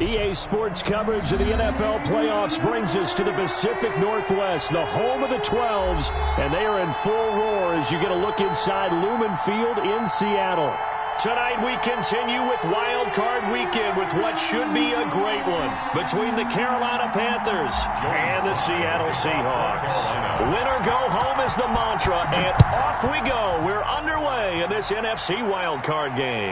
EA Sports coverage of the NFL playoffs brings us to the Pacific Northwest, the home of the 12s, and they are in full roar as you get a look inside Lumen Field in Seattle. Tonight we continue with Wild Card Weekend with what should be a great one between the Carolina Panthers and the Seattle Seahawks. Win or go home is the mantra, and off we go. We're underway in this NFC Wild Card game.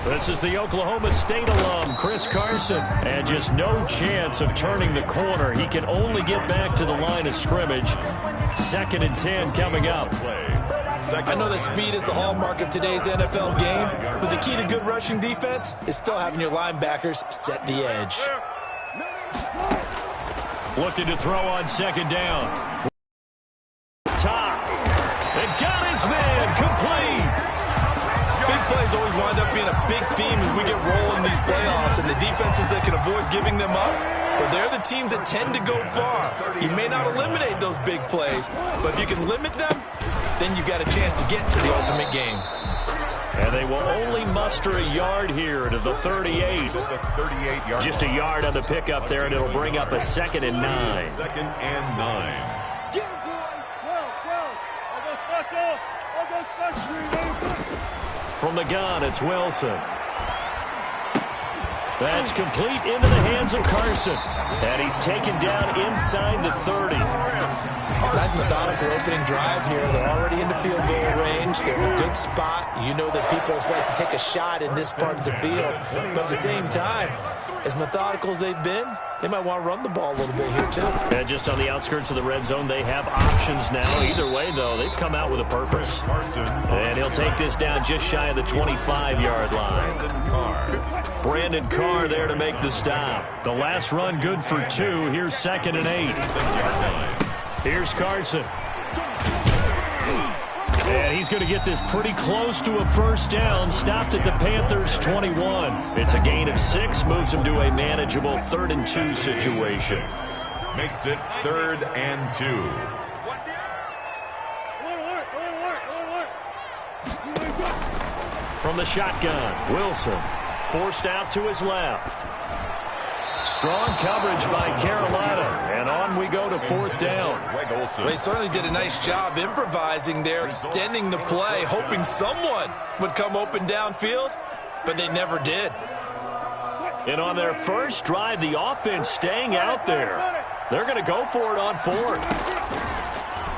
This is the Oklahoma State alum, Chris Carson, and just no chance of turning the corner. He can only get back to the line of scrimmage. 2nd and 10 coming up. I know that speed is the hallmark of today's NFL game, but the key to good rushing defense is still having your linebackers set the edge. Looking to throw on 2nd down. Top. And got his man complete. Big plays always wind up being a big theme as we get rolling these playoffs, and the defenses that can avoid giving them up, well, they're the teams that tend to go far. You may not eliminate those big plays, but if you can limit them, then you've got a chance to get to the ultimate game. And they will only muster a yard here to the 38. Just a yard on the pickup there, and it'll bring up a 2nd and 9. 2nd and 9. From the gun, it's Wilson. That's complete into the hands of Carson. And he's taken down inside the 30. Nice methodical opening drive here. They're already into field goal range. They're in a good spot. You know that people like to take a shot in this part of the field. But at the same time, as methodical as they've been, they might want to run the ball a little bit here, too. And just on the outskirts of the red zone, they have options now. Either way, though, they've come out with a purpose. And he'll take this down just shy of the 25-yard line. Brandon Carr there to make the stop. The last run good for 2. Here's 2nd and 8. Here's Carson. And he's going to get this pretty close to a 1st down. Stopped at the Panthers' 21. It's a gain of 6. Moves him to a manageable 3rd and 2 situation. Makes it 3rd and 2. From the shotgun, Wilson forced out to his left. Strong coverage by Carolina, and on we go to 4th down. They certainly did a nice job improvising there, extending the play, hoping someone would come open downfield, but they never did. And on their first drive, the offense staying out there. They're going to go for it on 4th.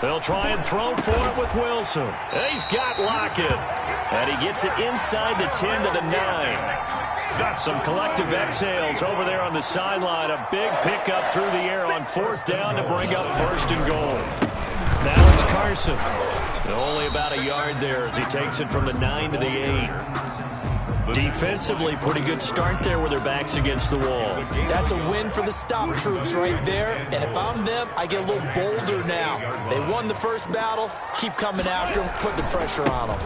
They'll try and throw for it with Wilson. And he's got Lockett. And he gets it inside the 10 to the 9. Got some collective exhales over there on the sideline. A big pickup through the air on 4th down to bring up 1st and goal. Now it's Carson. And only about a yard there as he takes it from the 9 to the 8. Defensively, pretty good start there with their backs against the wall. That's a win for the stop troops right there. And if I'm them, I get a little bolder now. They won the first battle. Keep coming after them. Put the pressure on them.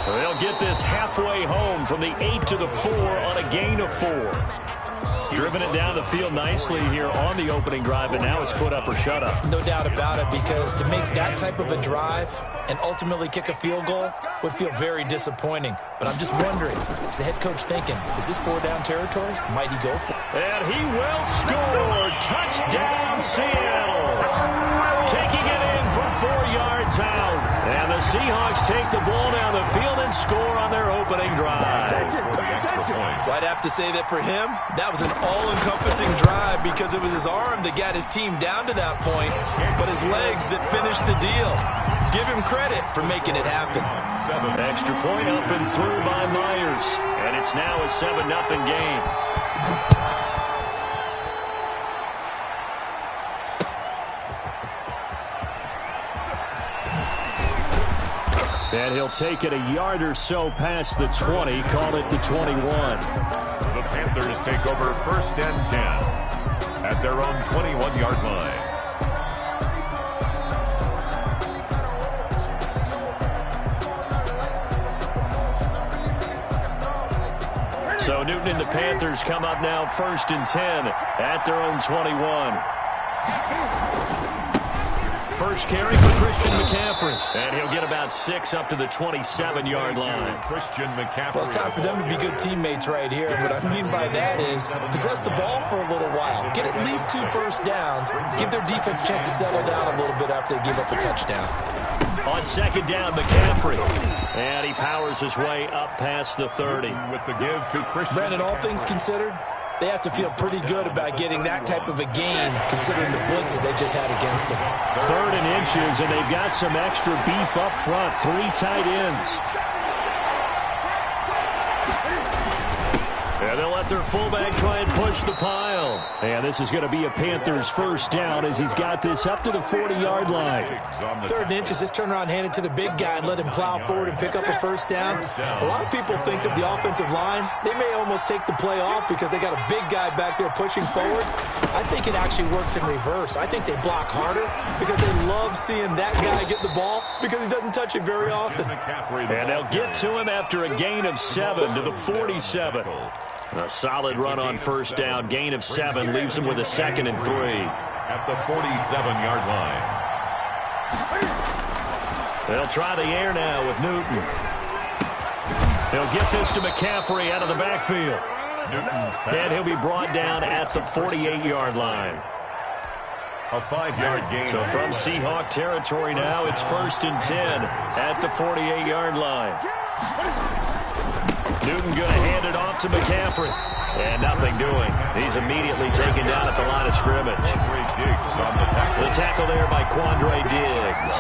They'll get this halfway home from the 8 to the 4 on a gain of 4. Driven it down the field nicely here on the opening drive, and now it's put up or shut up. No doubt about it, because to make that type of a drive and ultimately kick a field goal would feel very disappointing. But I'm just wondering, is the head coach thinking, is this 4-down territory? Might he go for it? And he will score. Touchdown, Seattle. Taking it in from 4 yards out. And the Seahawks take the ball down the field and score on their opening drive. Well, I'd have to say that for him, that was an all-encompassing drive because it was his arm that got his team down to that point, but his legs that finished the deal. Give him credit for making it happen. Extra point up and through by Myers. And it's now a 7-0 game. And he'll take it a yard or so past the 20, call it the 21. The Panthers take over 1st and 10. at their own 21-yard line. So Newton and the Panthers come up now 1st and 10 at their own 21. First carry for Christian McCaffrey. And he'll get about 6 up to the 27-yard line. Christian McCaffrey. Well, it's time for them to be good teammates right here. And what I mean by that is possess the ball for a little while. Get at least 2 first downs. Give their defense a chance to settle down a little bit after they give up a touchdown. On 2nd down, McCaffrey. And he powers his way up past the 30. With the give to Christian. Brandon, all things considered, they have to feel pretty good about getting that type of a gain, considering the blitz that they just had against them. 3rd and inches, and they've got some extra beef up front. 3 tight ends. And they'll let their fullback try and push the pile. And this is going to be a Panthers first down as he's got this up to the 40-yard line. 3rd and inches, just turn around, hand it to the big guy, and let him plow forward and pick up a first down. A lot of people think that the offensive line, they may almost take the play off because they got a big guy back there pushing forward. I think it actually works in reverse. I think they block harder because they love seeing that guy get the ball because he doesn't touch it very often. And they'll get to him after a gain of 7 to the 47. A solid run on first down. Gain of 7 leaves him with a 2nd and 3. At the 47-yard line. They'll try the air now with Newton. They'll get this to McCaffrey out of the backfield. And he'll be brought down at the 48-yard line. A 5-yard gain. So from Seahawk territory now, it's 1st and 10 at the 48-yard line. Newton going to hand it off to McCaffrey. And nothing doing. He's immediately taken down at the line of scrimmage. The tackle there by Quandre Diggs.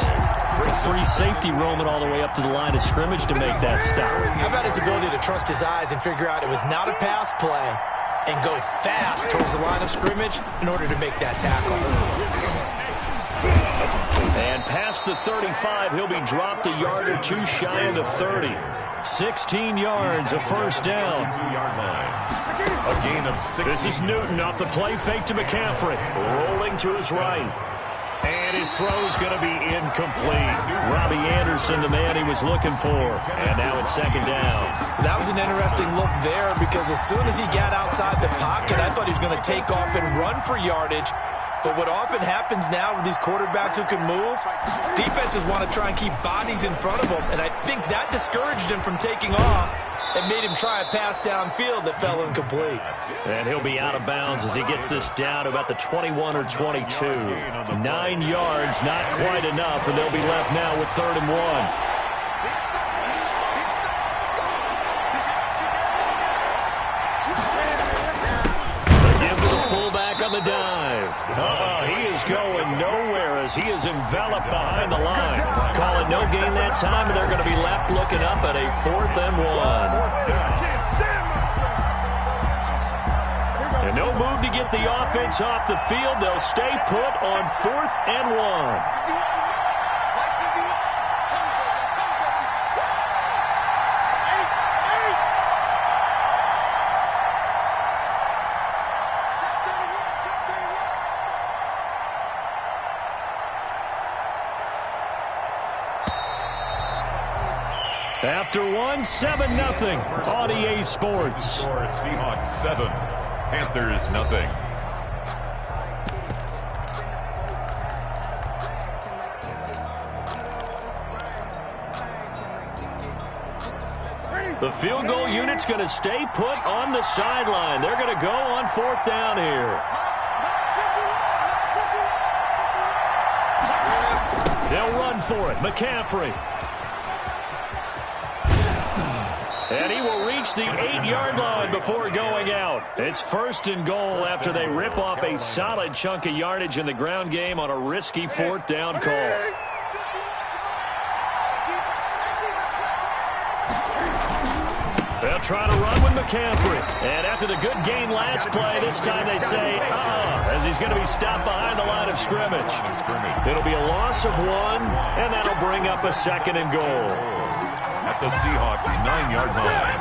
Free safety roaming all the way up to the line of scrimmage to make that stop. How about his ability to trust his eyes and figure out it was not a pass play and go fast towards the line of scrimmage in order to make that tackle. And past the 35, he'll be dropped a yard or 2 shy of the 30. 16 yards, a first down. A gain of 6. This is Newton off the play fake to McCaffrey. Rolling to his right. And his throw's going to be incomplete. Robbie Anderson, the man he was looking for. And now it's 2nd down. That was an interesting look there because as soon as he got outside the pocket, I thought he was going to take off and run for yardage. But what often happens now with these quarterbacks who can move, defenses want to try and keep bodies in front of them, and I think that discouraged him from taking off and made him try a pass downfield that fell incomplete. And he'll be out of bounds as he gets this down to about the 21 or 22. 9 yards, not quite enough, and they'll be left now with 3rd and 1. He is going nowhere as he is enveloped behind the line. Call it no gain that time, and they're going to be left looking up at a 4th and 1. And no move to get the offense off the field. They'll stay put on 4th and 1. After 1, 7-0 on EA Sports. Seahawks 7, Panthers 0. The field goal unit's going to stay put on the sideline. They're going to go on 4th down here. They'll run for it. McCaffrey. And he will reach the 8-yard line before going out. It's 1st and goal after they rip off a solid chunk of yardage in the ground game on a risky 4th down call. They'll try to run with McCaffrey. And after the good gain last play, this time they say, as he's going to be stopped behind the line of scrimmage. It'll be a loss of 1, and that'll bring up a 2nd and goal. At the Seahawks 9-yard line.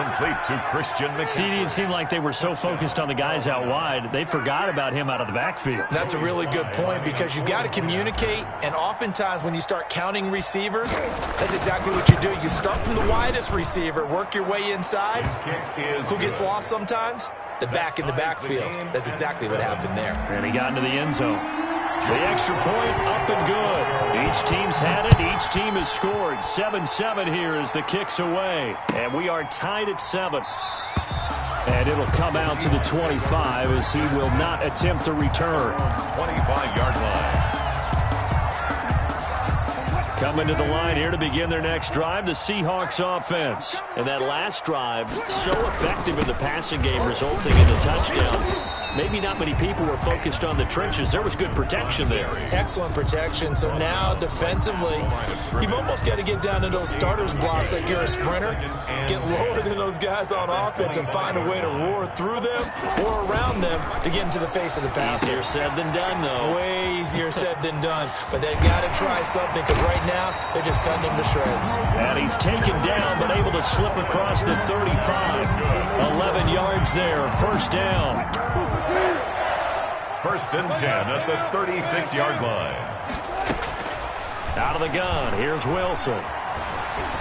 complete to Christian McCaffrey. See, it seemed like they were so focused on the guys out wide, they forgot about him out of the backfield. That's a really good point because you got to communicate, and oftentimes when you start counting receivers, that's exactly what you do. You start from the widest receiver, work your way inside. Who gets lost sometimes? The back in the backfield. That's exactly what happened there. And he got into the end zone. The extra point up and good. Each team's had it. Each team has scored. 7-7 here as the kick's away. And we are tied at 7. And it'll come out to the 25 as he will not attempt a return. 25-yard line. Coming to the line here to begin their next drive, the Seahawks offense. And that last drive, so effective in the passing game, resulting in a touchdown. Maybe not many people were focused on the trenches. There was good protection there. Excellent protection. So now defensively, you've almost got to get down to those starters blocks like you're a sprinter. Get lower than those guys on offense and find a way to roar through them or around them to get into the face of the passer. Easier said than done, though. Way easier said than done. But they've got to try something because right now they're just cutting him to shreds. And he's taken down but able to slip across the 35. 11 yards there. First down. First and 10 at the 36-yard line. Out of the gun, here's Wilson.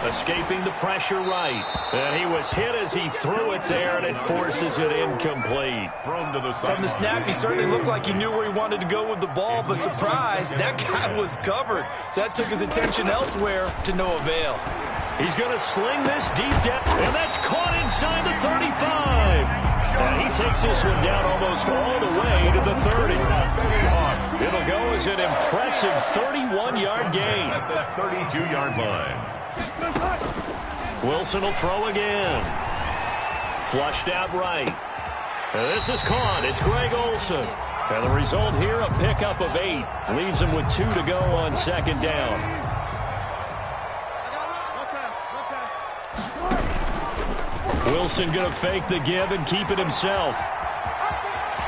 Escaping the pressure right. And he was hit as he threw it there, and it forces it incomplete. Thrown to the From the snap, he certainly looked like he knew where he wanted to go with the ball, but surprise, that guy was covered. So that took his attention elsewhere to no avail. He's going to sling this deep down, and that's caught inside the 35. And he takes this one down almost all the way to the 30. It'll go as an impressive 31-yard gain. At the 32-yard line. Wilson will throw again. Flushed out right. And this is caught. It's Greg Olsen. And the result here, a pickup of 8. Leaves him with 2 to go on second down. Wilson going to fake the give and keep it himself.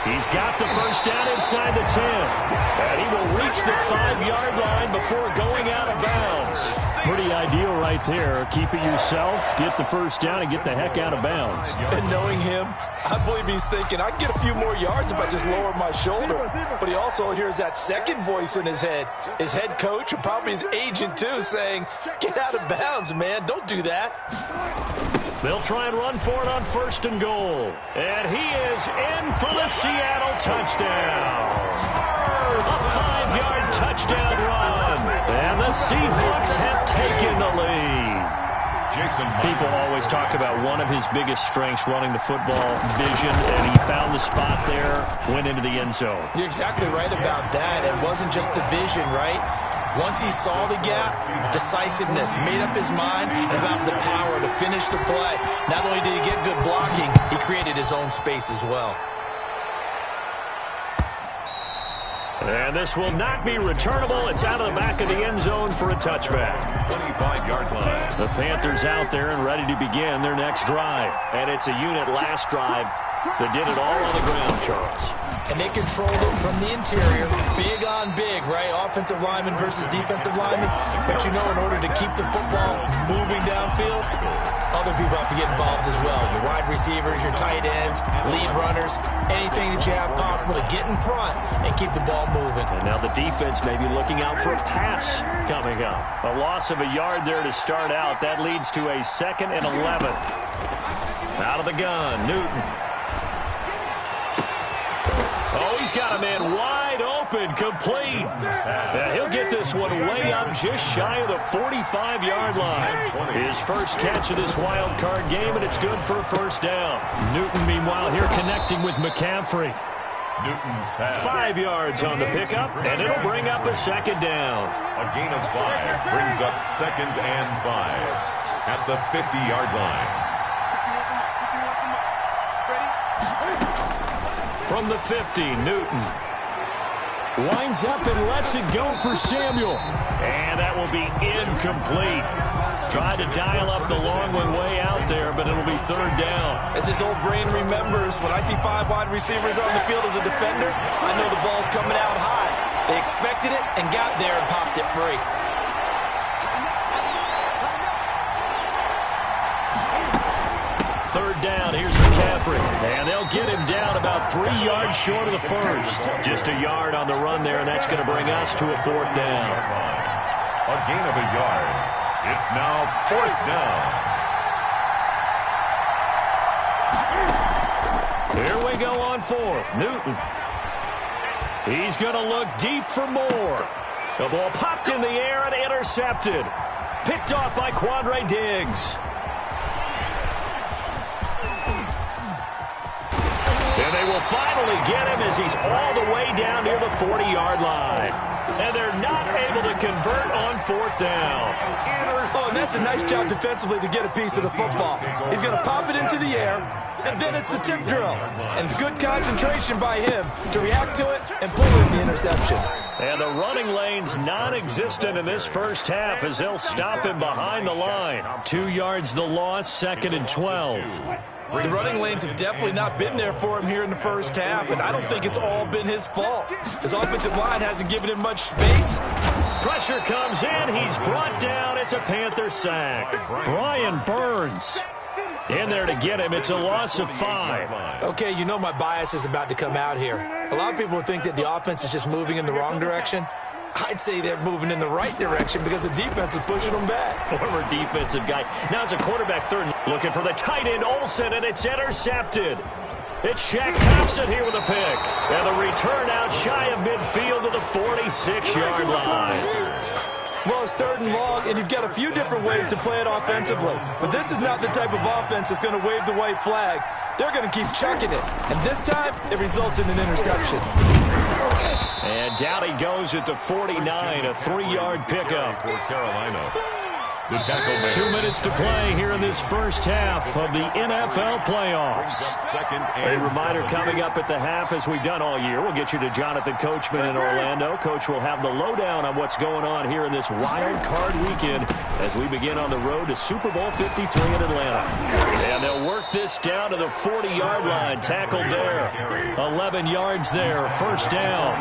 He's got the first down inside the 10. And he will reach the 5-yard line before going out of bounds. Pretty ideal right there. Keep it yourself, get the first down, and get the heck out of bounds. And knowing him, I believe he's thinking, I can get a few more yards if I just lower my shoulder. But he also hears that second voice in his head. His head coach and probably his agent, too, saying, get out of bounds, man. Don't do that. They'll try and run for it on first and goal. And he is in for the Seattle touchdown. A 5-yard touchdown run. And the Seahawks have taken the lead. People always talk about one of his biggest strengths, running the football, vision, and he found the spot there, went into the end zone. You're exactly right about that. It wasn't just the vision, right? Once he saw the gap, decisiveness, made up his mind, and about the power to finish the play. Not only did he get good blocking, he created his own space as well. And this will not be returnable. It's out of the back of the end zone for a touchback. 25-yard line. The Panthers out there and ready to begin their next drive. And it's a unit last drive that did it all on the ground, Charles. And they controlled it from the interior. Big on big, right? Offensive lineman versus defensive lineman. But you know, in order to keep the football moving downfield, other people have to get involved as well. Your wide receivers, your tight ends, lead runners, anything that you have possible to get in front and keep the ball moving. And now the defense may be looking out for a pass coming up. A loss of a yard there to start out. That leads to a 2nd and 11. Out of the gun, Newton. Oh, he's got a man wide open, complete. And he'll get this one way up just shy of the 45-yard line. His first catch of this wild card game, and it's good for a first down. Newton, meanwhile, here connecting with McCaffrey. Newton's pass. 5 yards on the pickup, and it'll bring up a second down. A gain of 5 brings up 2nd and 5 at the 50-yard line. From the 50, Newton winds up and lets it go for Samuel. And that will be incomplete. Tried to dial up the long one way out there, but it'll be 3rd down. As his old brain remembers, when I see 5 wide receivers on the field as a defender, I know the ball's coming out high. They expected it and got there and popped it free. third down. Here's McCaffrey. And they'll get him down about 3 yards short of the first. Just a yard on the run there, and that's going to bring us to a fourth down. A gain of a yard. It's now fourth down. Here we go on fourth. Newton. He's going to look deep for more. The ball popped in the air and intercepted. Picked off by Quandre Diggs. And they will finally get him as he's all the way down near the 40-yard line. And they're not able to convert on fourth down. Oh, and that's a nice job defensively to get a piece of the football. He's going to pop it into the air, and then it's the tip drill. And good concentration by him to react to it and pull in the interception. And the running lane's non-existent in this first half as they'll stop him behind the line. 2 yards the loss, 2nd and 12. The running lanes have definitely not been there for him here in the first half, and I don't think it's all been his fault. His offensive line hasn't given him much space. Pressure comes in. He's brought down. It's a Panther sack. Brian Burns in there to get him. It's a loss of 5. Okay, you know my bias is about to come out here. A lot of people think that the offense is just moving in the wrong direction. I'd say they're moving in the right direction because the defense is pushing them back. Former defensive guy. Now it's a quarterback third. Looking for the tight end, Olsen, and it's intercepted. It's Shaq Thompson here with a pick. And the return out shy of midfield to the 46-yard line. Well, it's 3rd and long, and you've got a few different ways to play it offensively. But this is not the type of offense that's going to wave the white flag. They're going to keep chucking it. And this time, it results in an interception. And down he goes at the 49, a 3-yard pickup. For Carolina. The tackle man. 2 minutes to play here in this first half of the NFL playoffs. A reminder coming up at the half, as we've done all year. We'll get you to Jonathan Coachman in Orlando. Coach will have the lowdown on what's going on here in this wild card weekend as we begin on the road to Super Bowl 53 in Atlanta. And they'll work this down to the 40-yard line. Tackled there. 11 yards there. First down.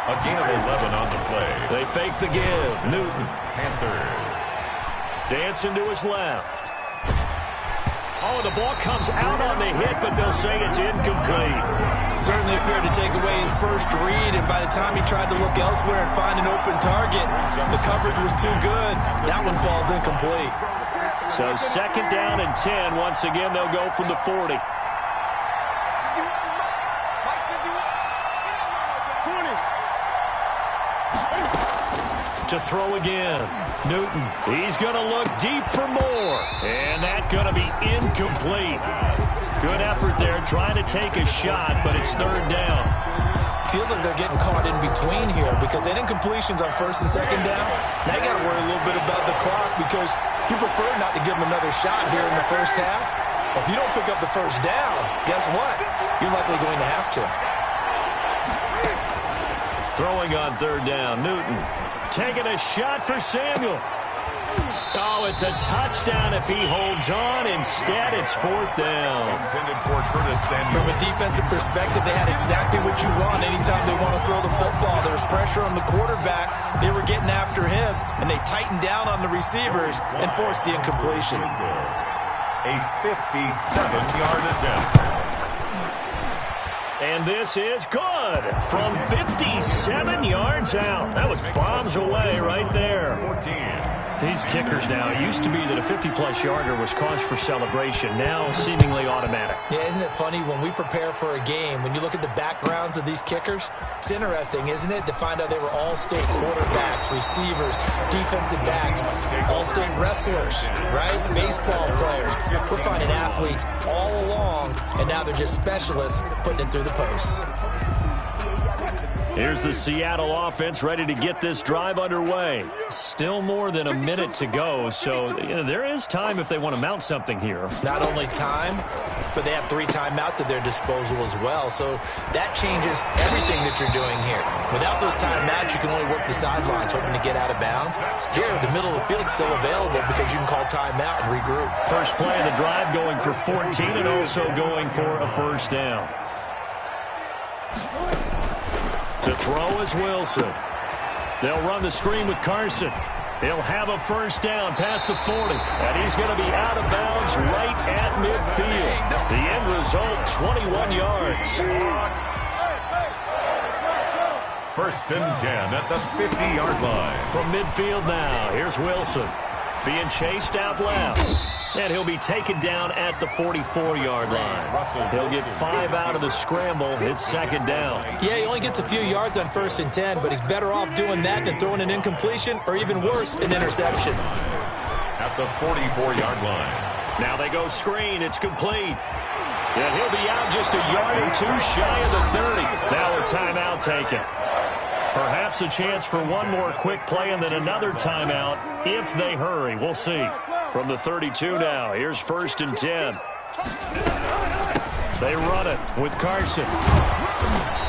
A gain of 11 on the play. They fake the give. Newton. Panthers. Dancing to his left. Oh, the ball comes out on the hit, but they'll say it's incomplete. Certainly appeared to take away his first read, and by the time he tried to look elsewhere and find an open target, the coverage was too good. That one falls incomplete. So 2nd down and 10. Once again, they'll go from the 40. To throw again. Newton. He's going to look deep for more. And that's going to be incomplete. Good effort there trying to take a shot, but it's 3rd down. Feels like they're getting caught in between here because they had incompletions on 1st and 2nd down. Now you got to worry a little bit about the clock because you prefer not to give them another shot here in the first half. But if you don't pick up the first down, guess what? You're likely going to have to. Throwing on 3rd down. Newton. Taking a shot for Samuel. Oh, it's a touchdown if he holds on. Instead, it's 4th down. Intended for Curtis Samuel. From a defensive perspective, they had exactly what you want anytime they want to throw the football. There was pressure on the quarterback. They were getting after him, and they tightened down on the receivers and forced the incompletion. A 57-yard attempt. And this is good from 57 yards out. That was bombs away right there. 14. These kickers now, it used to be that a 50-plus yarder was cause for celebration. Now seemingly automatic. Yeah, isn't it funny when we prepare for a game, when you look at the backgrounds of these kickers, it's interesting, isn't it, to find out they were all-state quarterbacks, receivers, defensive backs, all-state wrestlers, right? Baseball players. We're finding athletes all along, and now they're just specialists putting it through the posts. Here's the Seattle offense ready to get this drive underway. Still more than a minute to go, so there is time if they want to mount something here. Not only time, but they have 3 timeouts at their disposal as well, so that changes everything that you're doing here. Without those timeouts, you can only work the sidelines, hoping to get out of bounds. Here, the middle of the field is still available because you can call timeout and regroup. First play of the drive going for 14 and also going for a first down. To throw is Wilson. They'll run the screen with Carson. He'll have a first down past the 40. And he's going to be out of bounds right at midfield. The end result, 21 yards. First and 10 at the 50-yard line. From midfield now, here's Wilson. Being chased out left. And he'll be taken down at the 44-yard line. He'll get 5 out of the scramble. It's second down. Yeah, he only gets a few yards on first and 10, but he's better off doing that than throwing an incompletion or even worse, an interception. At the 44-yard line. Now they go screen. It's complete. And he'll be out just a yard or two shy of the 30. Now a timeout taken. Perhaps a chance for one more quick play and then another timeout if they hurry. We'll see. From the 32 now, here's first and 10. They run it with Carson.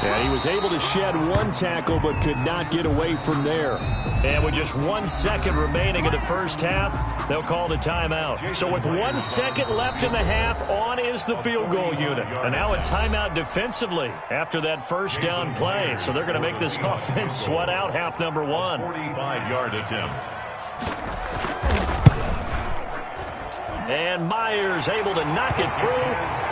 And he was able to shed one tackle but could not get away from there. And with just 1 second remaining in the first half, they'll call the timeout. So with 1 second left in the half, on is the field goal unit. And now a timeout defensively after that first down play. So they're going to make this offense sweat out half number one. 45-yard attempt. And Myers able to knock it through,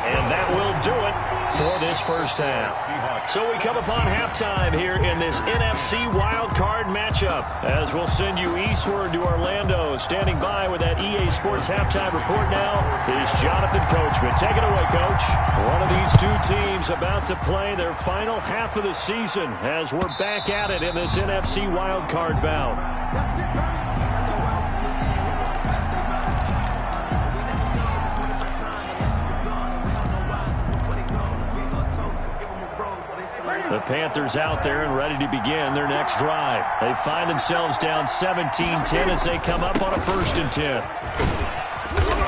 and that will do it for this first half. So we come upon halftime here in this NFC wildcard matchup, as we'll send you eastward to Orlando. Standing by with that EA Sports halftime report now is Jonathan Coachman. Take it away, Coach. One of these two teams about to play their final half of the season as we're back at it in this NFC wildcard bout. The Panthers out there and ready to begin their next drive. They find themselves down 17-10 as they come up on a first and 10.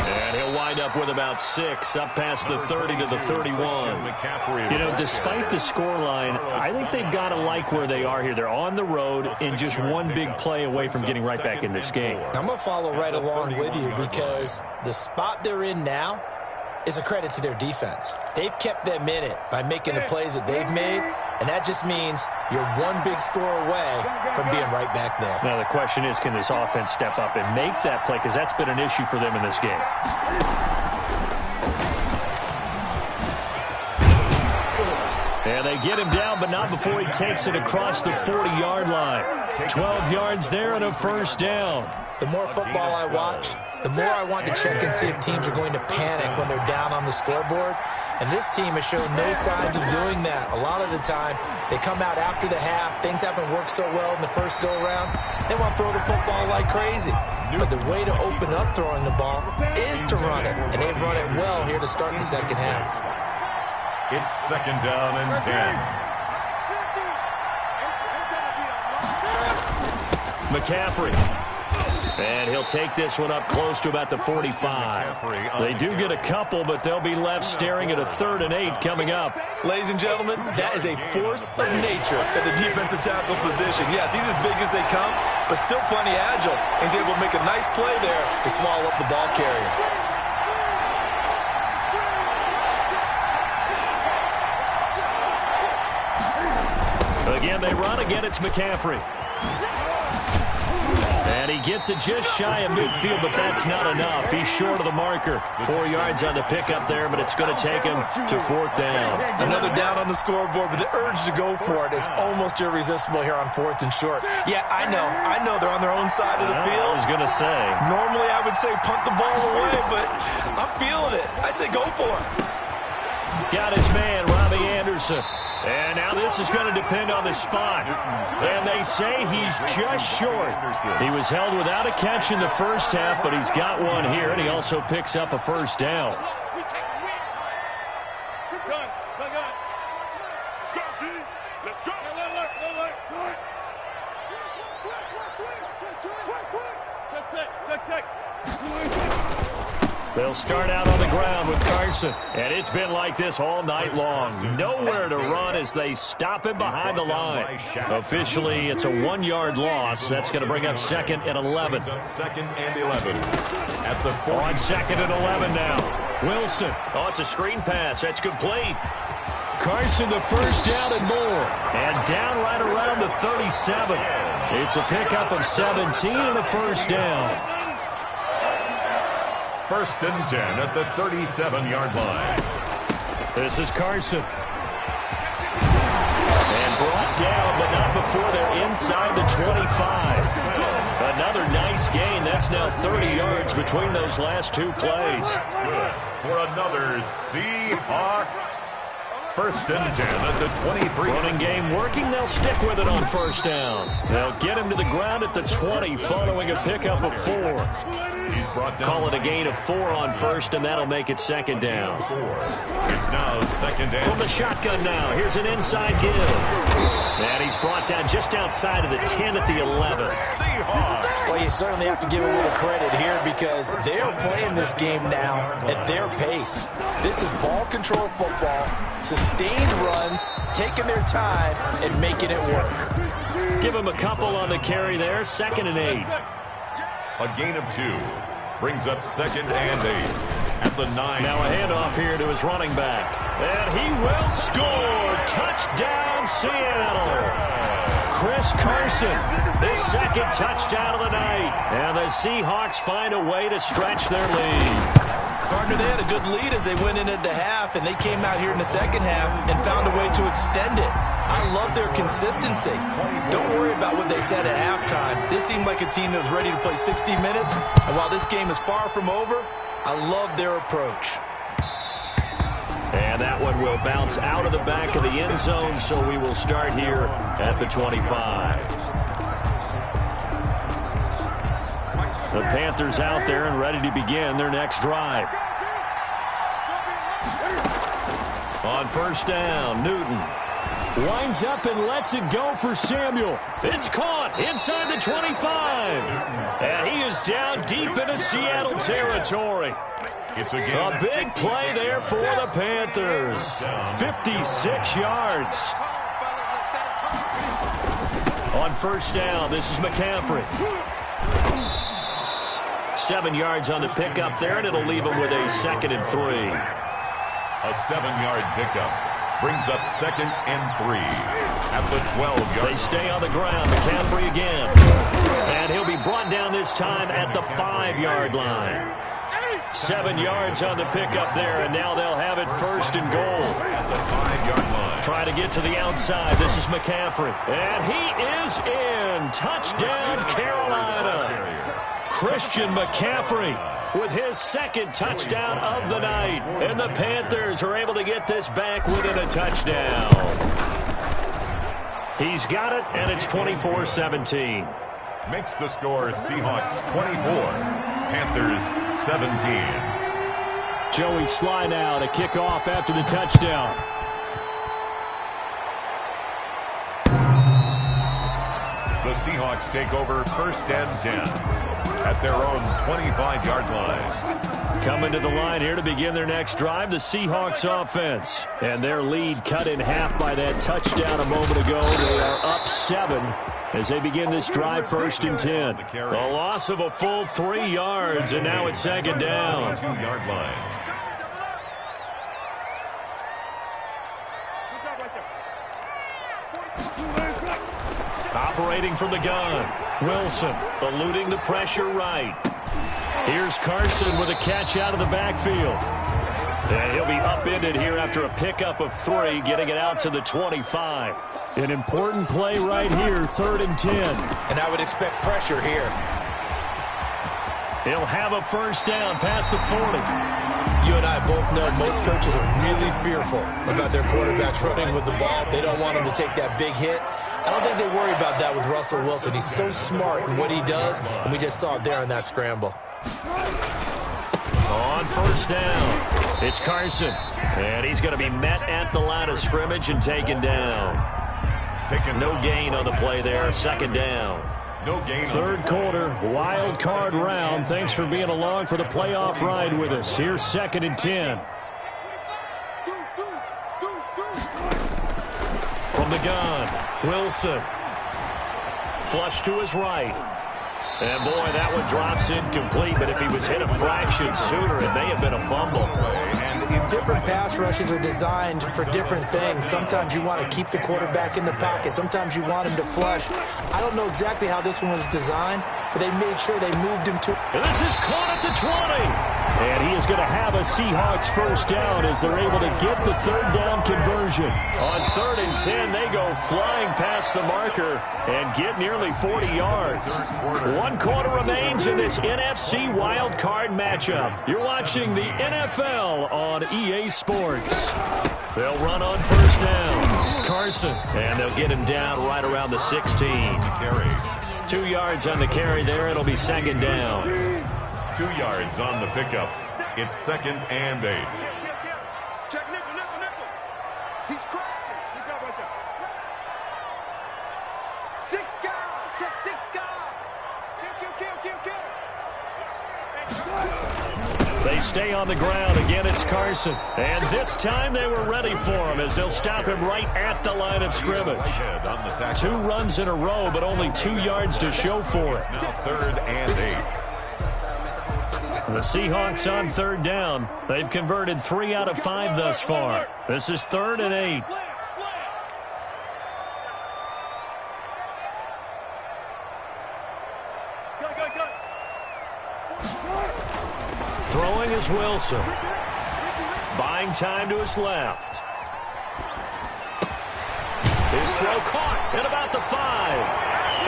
And he'll wind up with about 6 up past the 30 to the 31. You know, despite the scoreline, I think they've got to like where they are here. They're on the road and just one big play away from getting right back in this game. I'm going to follow right along with you because the spot they're in now is a credit to their defense. They've kept them in it by making the plays that they've made, and that just means you're one big score away from being right back there. Now the question is, can this offense step up and make that play? Because that's been an issue for them in this game. And they get him down, but not before he takes it across the 40-yard line. 12 yards there and a first down. The more football I watch, the more I want to check and see if teams are going to panic when they're down on the scoreboard. And this team has shown no signs of doing that. A lot of the time, they come out after the half. Things haven't worked so well in the first go-around. They want to throw the football like crazy. But the way to open up throwing the ball is to run it. And they've run it well here to start the second half. It's second down and 10. McCaffrey. And he'll take this one up close to about the 45. They do get a couple, but they'll be left staring at a 3rd and 8 coming up. Ladies and gentlemen, that is a force of nature at the defensive tackle position. Yes, he's as big as they come, but still plenty agile. He's able to make a nice play there to small up the ball carrier. Again, they run. Again, it's McCaffrey. And he gets it just shy of midfield, but that's not enough. He's short of the marker. 4 yards on the pickup there, but it's going to take him to 4th down. Another down on the scoreboard, but the urge to go for it is almost irresistible here on 4th and short. Yeah, I know they're on their own side of the field. I was going to say. Normally I would say punt the ball away, but I'm feeling it. I say go for it. Got his man, Robbie Anderson. And now this is going to depend on the spot. And they say he's just short. He was held without a catch in the first half, but he's got one here, and he also picks up a first down. They'll start out on the ground with Carson. And it's been like this all night long. Nowhere to run as they stop him behind the line. Officially, it's a 1-yard loss. That's going to bring up 2nd and 11. Second and 11. At the 40. On 2nd and 11 now. Wilson. Oh, it's a screen pass. That's complete. Carson, the first down and more. And down right around the 35. 37. It's a pickup of 17 and a first down. 1st and 10 at the 37-yard line. This is Carson. And brought down, but not before they're inside the 25. Another nice gain. That's now 30 yards between those last two plays. Good for another Seahawks. 1st and 10 at the 23. Running game working. They'll stick with it on first down. They'll get him to the ground at the 20 following a pickup of 4. He's brought down. Call it a gain of 4 on first, and that'll make it 2nd down. It's now 2nd and. From the shotgun now, here's an inside give. And he's brought down just outside of the 10 at the 11. Well, you certainly have to give a little credit here because they're playing this game now at their pace. This is ball control football, sustained runs, taking their time, and making it work. Give him a couple on the carry there, 2nd and 8. A gain of 2 brings up 2nd and 8 at the 9. Now a handoff here to his running back. And he will score. Touchdown, Seattle. Chris Carson, his 2nd touchdown of the night. And the Seahawks find a way to stretch their lead. Partner, they had a good lead as they went in at the half, and they came out here in the 2nd half and found a way to extend it. I love their consistency. Don't worry about what they said at halftime. This seemed like a team that was ready to play 60 minutes, and while this game is far from over, I love their approach. And that one will bounce out of the back of the end zone, so we will start here at the 25. The Panthers out there and ready to begin their next drive. On first down, Newton winds up and lets it go for Samuel. It's caught inside the 25. And he is down deep into Seattle territory. It's a big play there for the Panthers. 56 yards. On first down, this is McCaffrey. 7 yards on the pickup there, and it'll leave him with a 2nd and 3. A 7-yard pickup brings up 2nd and 3 at the 12-yard. They stay on the ground. McCaffrey again. And he'll be brought down this time at the 5-yard line. 7 yards on the pickup there, and now they'll have it 1st and goal. At the 5-yard line. Try to get to the outside. This is McCaffrey. And he is in. Touchdown, Carolina. Christian McCaffrey with his 2nd touchdown of the night. And the Panthers are able to get this back within a touchdown. He's got it, and it's 24-17. Makes the score Seahawks 24, Panthers 17. Joey Sly now to kick off after the touchdown. The Seahawks take over 1st and 10 at their own 25-yard line. Coming to the line here to begin their next drive, the Seahawks offense. And their lead cut in half by that touchdown a moment ago. They are up 7 as they begin this drive 1st and 10. A loss of a full 3 yards, and now it's 2nd down. 2-yard line. Operating from the gun. Wilson eluding the pressure right. Here's Carson with a catch out of the backfield. And he'll be upended here after a pickup of 3, getting it out to the 25. An important play right here, 3rd and 10. And I would expect pressure here. He'll have a 1st down past the 40. You and I both know most coaches are really fearful about their quarterbacks running with the ball. They don't want him to take that big hit. I don't think they worry about that with Russell Wilson. He's so smart in what he does, and we just saw it there on that scramble. On 1st down, it's Carson. And he's going to be met at the line of scrimmage and taken down. No gain on the play there, 2nd down. No gain. 3rd quarter, wild card round. Thanks for being along for the playoff ride with us. Here's 2nd and 10. From the gun, Wilson. Flush to his right. And, boy, that one drops incomplete, but if he was hit a fraction sooner, it may have been a fumble. And different pass rushes are designed for different things. Sometimes you want to keep the quarterback in the pocket. Sometimes you want him to flush. I don't know exactly how this one was designed, but they made sure they moved him to. And this is caught at the 20. And he is going to have a Seahawks first down as they're able to get the third down conversion. On 3rd and 10, they go flying past the marker and get nearly 40 yards. 1 quarter remains in this NFC wild card matchup. You're watching the NFL on EA Sports. They'll run on first down. Carson. And they'll get him down right around the 16. 2 yards on the carry there. It'll be 2nd down. 2 yards on the pickup. It's 2nd and 8. Check nickel. He's crashing. He's up right there. 6 guard. Check 6 guard. Kill. They stay on the ground. Again, it's Carson. And this time they were ready for him as they'll stop him right at the line of scrimmage. 2 runs in a row, but only 2 yards to show for it. Now 3rd and 8. The Seahawks on 3rd down. They've converted 3 out of 5 thus far. This is 3rd and 8. Throwing is Wilson. Buying time to his left. His throw caught at about the 5.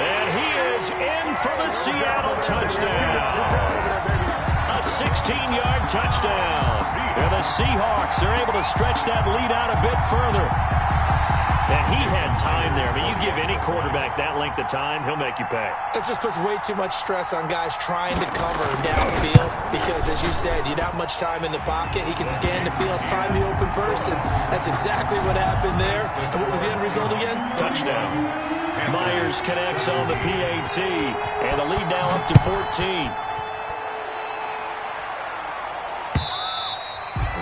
And he is in for the Seattle touchdown. A 16-yard touchdown. And the Seahawks are able to stretch that lead out a bit further. And he had time there. I mean, you give any quarterback that length of time, he'll make you pay. It just puts way too much stress on guys trying to cover downfield because, as you said, you don't have much time in the pocket. He can scan the field, find the open person. That's exactly what happened there. And what was the end result again? Touchdown. Myers connects on the PAT. And the lead now up to 14.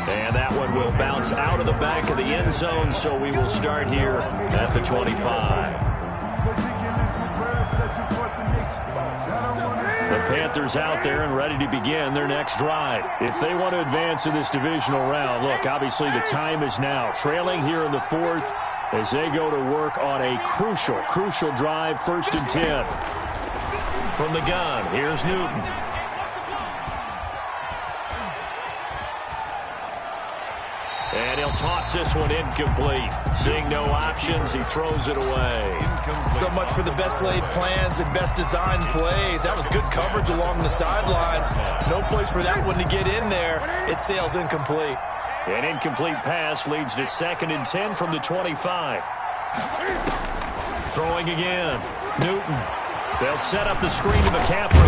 And that one will bounce out of the back of the end zone, so we will start here at the 25. The Panthers out there and ready to begin their next drive. If they want to advance in this divisional round, look, obviously the time is now. Trailing here in the 4th as they go to work on a crucial drive, 1st and 10. From the gun, here's Newton. And he'll toss this one incomplete. Seeing no options, he throws it away. So much for the best laid plans and best designed plays. That was good coverage along the sidelines. No place for that one to get in there. It sails incomplete. An incomplete pass leads to 2nd and 10 from the 25. Throwing again. Newton. They'll set up the screen to McCaffrey.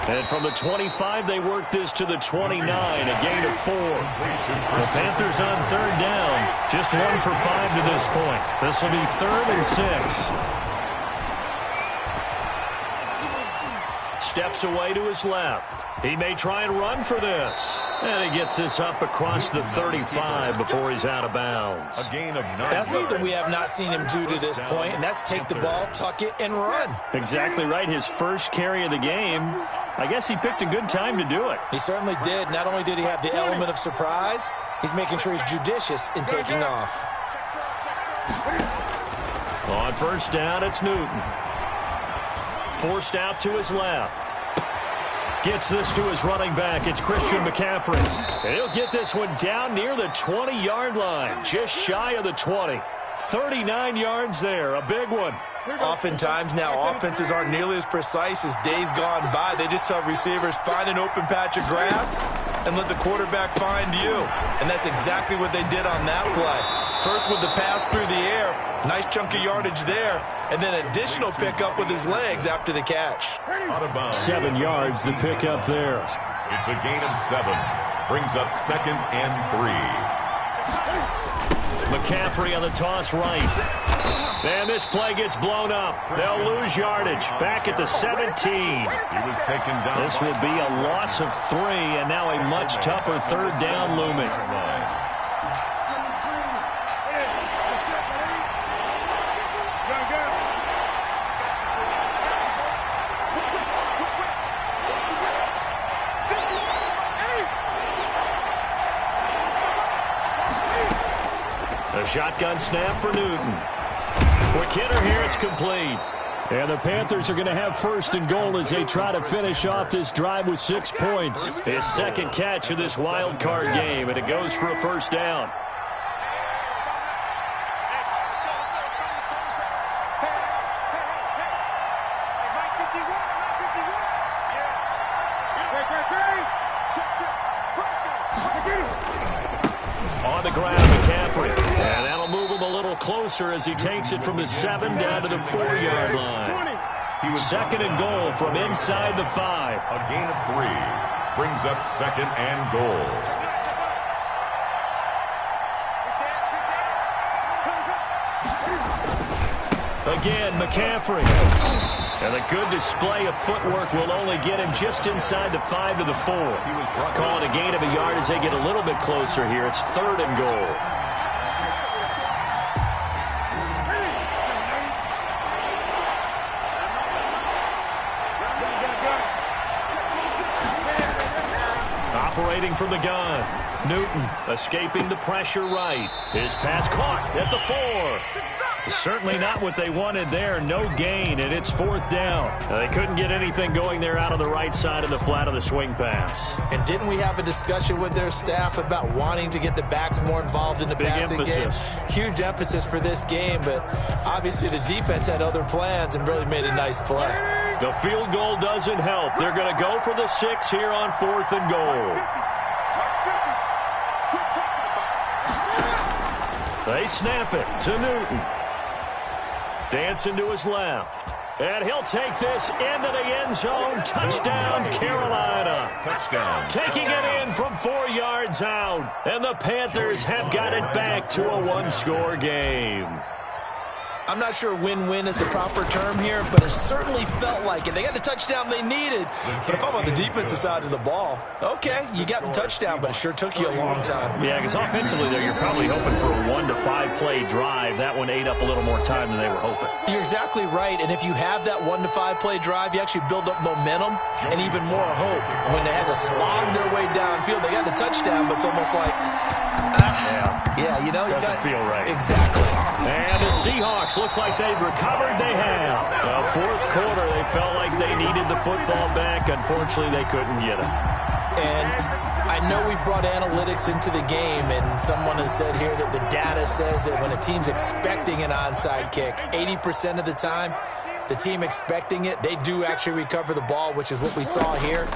And from the 25, they work this to the 29, a gain of 4. The Panthers on 3rd down, just 1 for 5 to this point. This will be 3rd and 6. Steps away to his left. He may try and run for this. And he gets this up across the 35 before he's out of bounds. A gain of 9. That's something we have not seen him do to this point, and that's take the ball, tuck it, and run. Exactly right. His first carry of the game. I guess he picked a good time to do it. He certainly did. Not only did he have the element of surprise, he's making sure he's judicious in taking off. On 1st down, it's Newton. Forced out to his left. Gets this to his running back. It's Christian McCaffrey. And he'll get this one down near the 20-yard line. Just shy of the 20. 39 yards there. A big one. Oftentimes now offenses aren't nearly as precise as days gone by. They just tell receivers, find an open patch of grass and let the quarterback find you. And that's exactly what they did on that play. First with the pass through the air, nice chunk of yardage there, and then additional pickup with his legs after the catch. 7 yards, the pickup there. It's a gain of 7. Brings up 2nd and 3. McCaffrey on the toss right. And this play gets blown up. They'll lose yardage. Back at the 17. He was taken down. This will be a loss of 3, and now a much tougher 3rd down looming. Shotgun snap for Newton. Quick hitter here, it's complete. And the Panthers are going to have first and goal as they try to finish off this drive with 6 points. His second catch of this wild card game, and it goes for a first down. On the ground, McCaffrey. And that'll move him a little closer as he takes it from the 7 down to the 4-yard line. Second and goal from inside the 5. A gain of 3 brings up second and goal. Again, McCaffrey. And a good display of footwork will only get him just inside the 5 to the 4. Calling a gain of a yard as they get a little bit closer here. It's third and goal. Operating from the gun. Newton escaping the pressure right. His pass caught at the 4. Certainly not what they wanted there. No gain, and it's fourth down. They couldn't get anything going there out of the right side of the flat of the swing pass. And didn't we have a discussion with their staff about wanting to get the backs more involved in the passing game? Huge emphasis for this game, but obviously the defense had other plans and really made a nice play. The field goal doesn't help. They're going to go for the 6 here on fourth and goal. They snap it to Newton. Dancing to his left. And he'll take this into the end zone. Touchdown, Carolina. Touchdown. Taking it in from 4 yards out. And the Panthers have got it back to a one-score game. I'm not sure win-win is the proper term here, but it certainly felt like it. They got the touchdown they needed. But if I'm on the defensive side of the ball, okay, you got the touchdown, but it sure took you a long time. Yeah, because offensively, though, you're probably hoping for a 1 to 5 play drive. That one ate up a little more time than they were hoping. You're exactly right, and if you have that 1 to 5 play drive, you actually build up momentum and even more hope. When they had to slog their way downfield, they got the touchdown, but it's almost like, yeah, you know, doesn't feel right. Exactly. And the Seahawks, looks like they've recovered. They have. Fourth quarter, they felt like they needed the football back. Unfortunately, they couldn't get it. And I know we brought analytics into the game, and someone has said here that the data says that when a team's expecting an onside kick, 80% of the time, the team expecting it, they do actually recover the ball, which is what we saw here.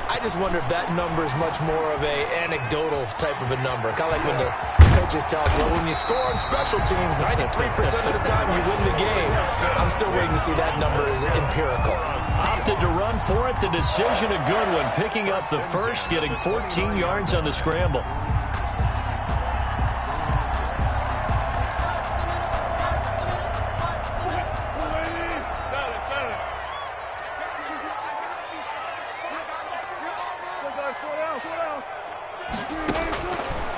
I just wonder if that number is much more of a anecdotal type of a number. Kind of like when the coaches tell us, well, when you score on special teams, 93% of the time you win the game. I'm still waiting to see that number is empirical. Opted to run for it. The decision a good one. Picking up the first, getting 14 yards on the scramble.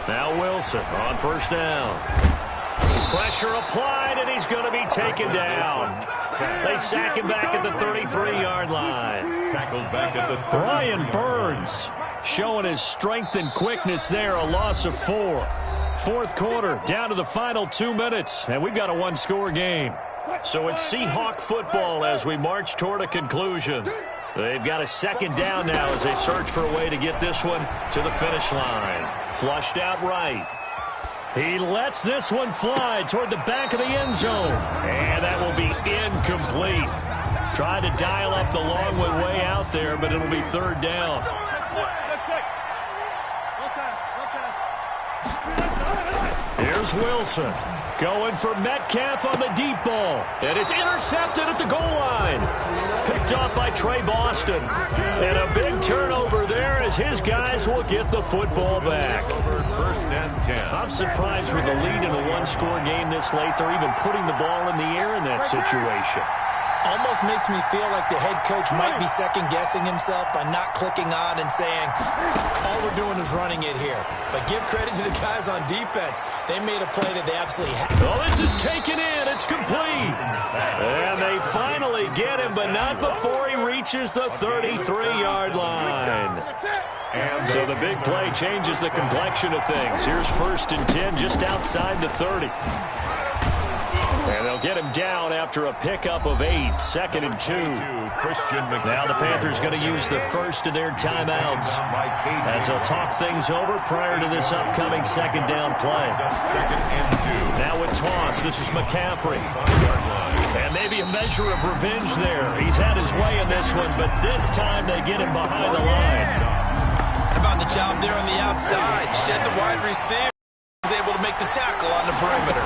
Now Wilson on first down. Pressure applied, and he's going to be taken down. They sack him back at the 33-yard line. Tackled back at the 30. Brian Burns showing his strength and quickness there, a loss of 4. Fourth quarter, down to the final 2 minutes, and we've got a one-score game. So it's Seahawk football as we march toward a conclusion. They've got a second down now as they search for a way to get this one to the finish line. Flushed out right. He lets this one fly toward the back of the end zone. And that will be incomplete. Tried to dial up the long one way out there, but it'll be third down. Here's Wilson. Going for Metcalf on the deep ball. And it's intercepted at the goal line. Picked off by Trey Boston. And a big turnover there as his guys will get the football back. First and 10. I'm surprised with the lead in a one-score game this late. They're even putting the ball in the air in that situation. Almost makes me feel like the head coach might be second-guessing himself by not clicking on and saying, all we're doing is running it here. But give credit to the guys on defense. They made a play that they absolutely had. Oh, this is taken in. It's complete. And they finally get him, but not before he reaches the 33-yard line. So the big play changes the complexion of things. Here's 1st and 10 just outside the 30. And they'll get him down after a pickup of 8, 2nd and 2. Now the Panthers going to use the first of their timeouts as they'll talk things over prior to this upcoming 2nd down play. Now with toss, this is McCaffrey. And maybe a measure of revenge there. He's had his way in this one, but this time they get him behind the line. How about the job there on the outside? Shed the wide receiver. Was able to make the tackle on the perimeter.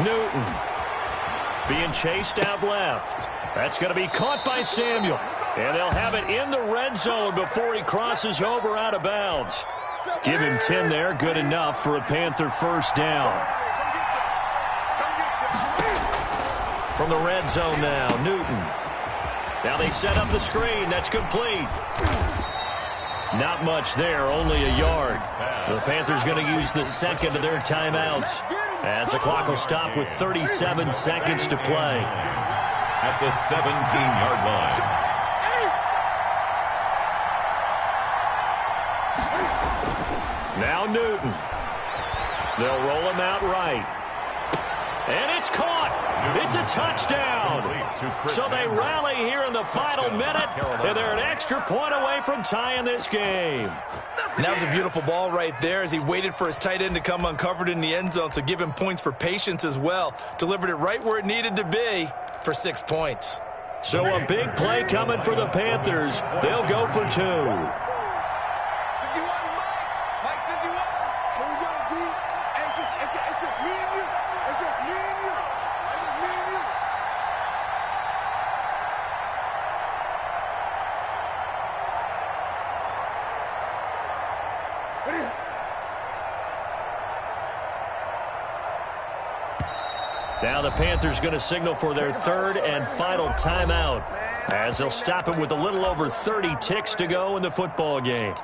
Newton being chased out left. That's going to be caught by Samuel. And they'll have it in the red zone before he crosses over out of bounds. Give him 10 there. Good enough for a Panther 1st down. From the red zone now, Newton. Now they set up the screen. That's complete. Not much there, only a yard. The Panthers going to use the 2nd of their timeouts as the clock will stop with 37 seconds to play. At the 17-yard line. Now Newton. They'll roll him out right. And it's caught. It's a touchdown. So they rally here in the final minute, and they're an extra point away from tying this game. And that was a beautiful ball right there as he waited for his tight end to come uncovered in the end zone, so give him points for patience as well. Delivered it right where it needed to be for 6 points. So a big play coming for the Panthers. They'll go for 2. 51, Mike 51. Hold on, D. It's just me and you. It's just me and you. It's just me and you. Now the Panthers going to signal for their 3rd and final timeout as they'll stop it with a little over 30 ticks to go in the football game.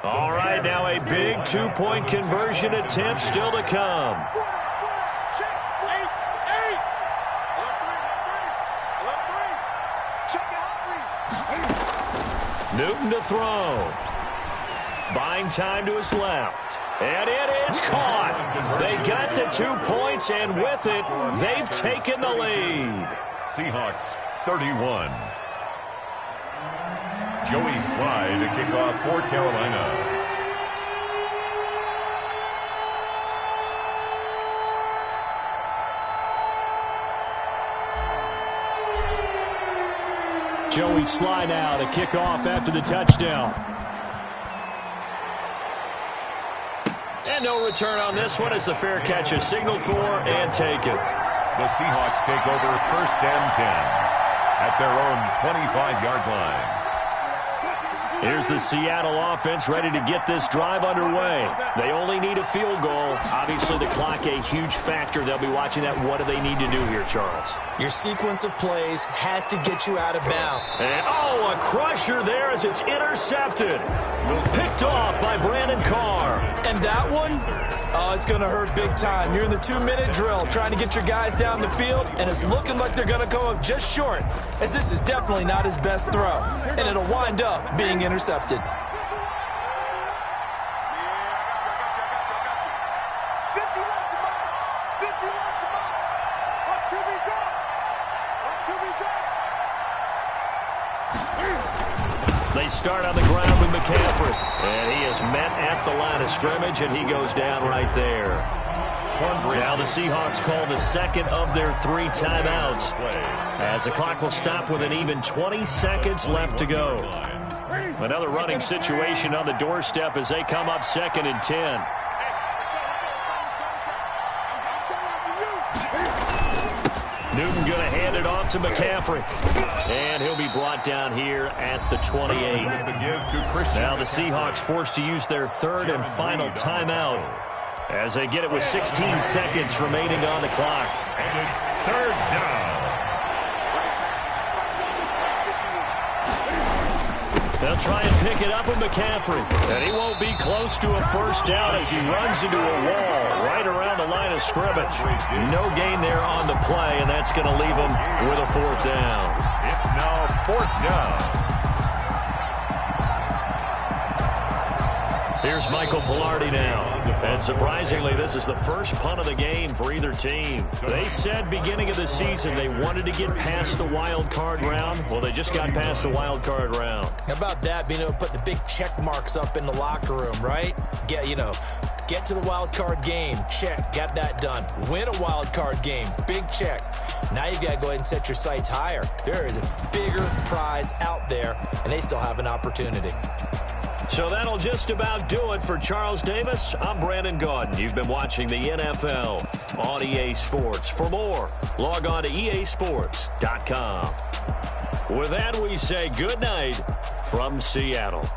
All right, now a big 2-point conversion attempt still to come. Newton to throw. Buying time to his left. And it is caught. They got the 2 points, and with it, they've taken the lead. Seahawks 31. Joey Sly to kick off for Carolina. Joey Sly now to kick off after the touchdown. And no return on this one as the fair catch is signaled for and taken. The Seahawks take over 1st and 10 at their own 25-yard line. Here's the Seattle offense ready to get this drive underway. They only need a field goal. Obviously, the clock a huge factor. They'll be watching that. What do they need to do here, Charles? Your sequence of plays has to get you out of bounds. And, oh, a crusher there as it's intercepted. Picked off by Brandon Carr. And that one, oh, it's going to hurt big time. You're in the 2-minute drill trying to get your guys down the field, and it's looking like they're going to come up just short, as this is definitely not his best throw, and it'll wind up being intercepted. They start on the ground with McCaffrey, and he is met at the line of scrimmage, and he goes down right there. Now the Seahawks call the 2nd of their 3 timeouts as the clock will stop with an even 20 seconds left to go. Another running situation on the doorstep as they come up 2nd and 10. Newton going to hand it off to McCaffrey. And he'll be brought down here at the 28. Now the Seahawks forced to use their third and final timeout as they get it with 16 seconds remaining on the clock. And it's third down. They'll try and pick it up with McCaffrey. And he won't be close to a first down as he runs into a wall right around the line of scrimmage. No gain there on the play, and that's going to leave him with a fourth down. It's now fourth down. Here's Michael Pilardi now. And surprisingly, this is the first punt of the game for either team. They said beginning of the season they wanted to get past the wild card round. Well, they just got past the wild card round. How about that, being able to put the big check marks up in the locker room, right? Get to the wild card game. Check. Got that done. Win a wild card game. Big check. Now you've got to go ahead and set your sights higher. There is a bigger prize out there, and they still have an opportunity. So that'll just about do it for Charles Davis. I'm Brandon Gaudin. You've been watching the NFL on EA Sports. For more, log on to easports.com. With that, we say good night from Seattle.